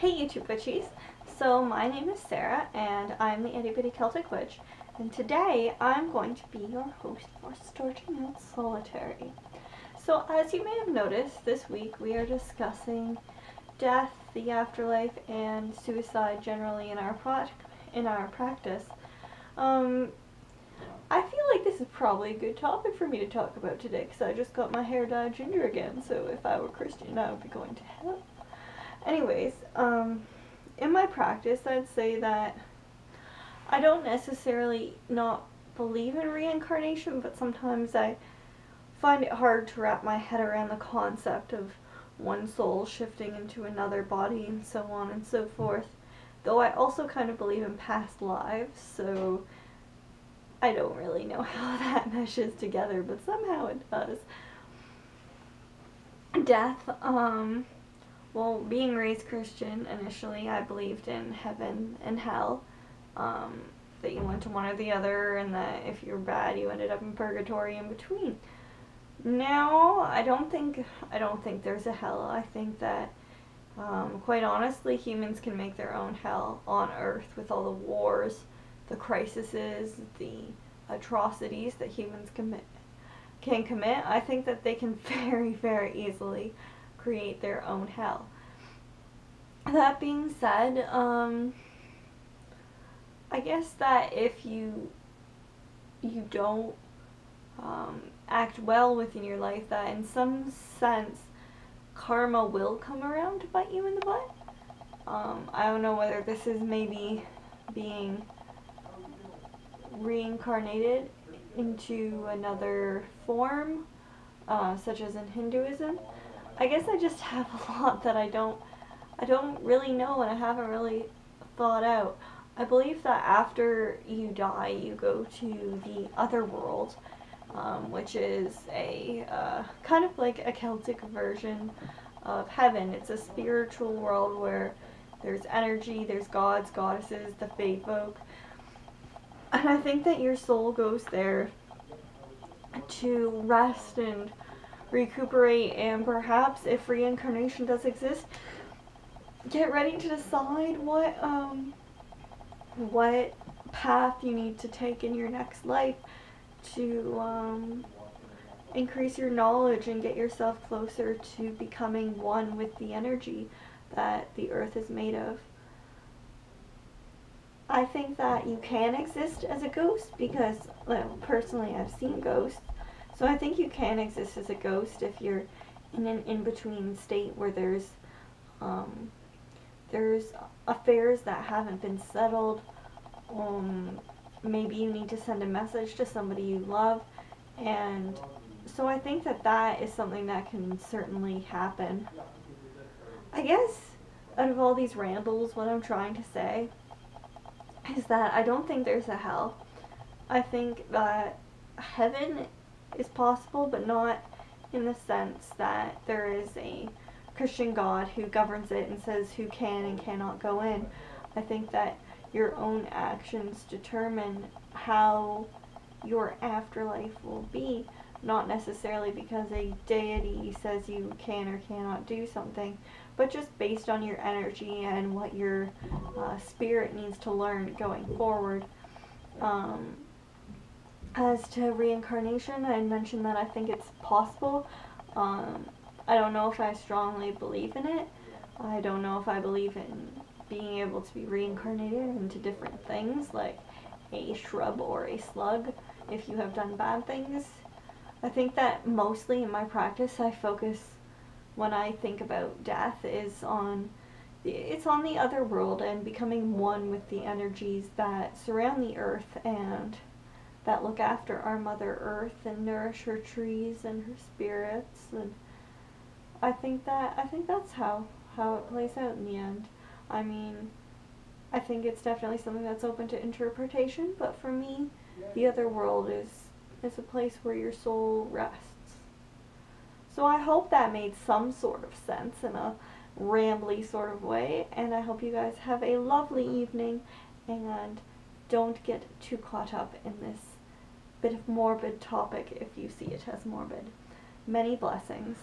Hey YouTube witchies! So my name is Sarah and I'm the itty bitty Celtic witch, and today I'm going to be your host for Starting Out Solitary. So as you may have noticed, this week we are discussing death, the afterlife, and suicide generally in our practice. I feel like this is probably a good topic for me to talk about today because I just got my hair dyed ginger again, so if I were Christian I would be going to hell. Anyways, in my practice, I'd say that I don't necessarily not believe in reincarnation, but sometimes I find it hard to wrap my head around the concept of one soul shifting into another body and so on and so forth. Though I also kind of believe in past lives, so I don't really know how that meshes together, but somehow it does. Death, well, being raised Christian, initially I believed in heaven and hell, that you went to one or the other, and that if you're bad you ended up in purgatory in between. Now, I don't think there's a hell. I think that, quite honestly, humans can make their own hell on Earth with all the wars, the crises, the atrocities that humans can commit. I think that they can very, very easily create their own hell. That being said, I guess that if you don't act well within your life, that in some sense karma will come around to bite you in the butt. I don't know whether this is maybe being reincarnated into another form, such as in Hinduism. I guess I just have a lot that I don't really know and I haven't really thought out. I believe that after you die, you go to the other world, which is a kind of like a Celtic version of heaven. It's a spiritual world where there's energy, there's gods, goddesses, the fae folk. And I think that your soul goes there to rest and recuperate, and perhaps, if reincarnation does exist, get ready to decide what path you need to take in your next life to increase your knowledge and get yourself closer to becoming one with the energy that the earth is made of. I think that you can exist as a ghost because, well, personally I've seen ghosts. So I think you can exist as a ghost if you're in an in-between state where there's affairs that haven't been settled. Maybe you need to send a message to somebody you love, and so I think that that is something that can certainly happen. I guess out of all these rambles, what I'm trying to say is that I don't think there's a hell. I think that heaven is possible, but not in the sense that there is a Christian God who governs it and says who can and cannot go in. I think that your own actions determine how your afterlife will be, not necessarily because a deity says you can or cannot do something, but just based on your energy and what your spirit needs to learn going forward. As to reincarnation, I mentioned that I think it's possible. I don't know if I strongly believe in it. I don't know if I believe in being able to be reincarnated into different things, like a shrub or a slug, if you have done bad things. I think that mostly in my practice I focus, when I think about death, it's on the other world and becoming one with the energies that surround the earth and that look after our Mother Earth and nourish her trees and her spirits. And I think that's how it plays out in the end. I mean, I think it's definitely something that's open to interpretation, but for me, the other world is a place where your soul rests. So I hope that made some sort of sense in a rambly sort of way, and I hope you guys have a lovely evening, and don't get too caught up in this bit of morbid topic if you see it as morbid. Many blessings.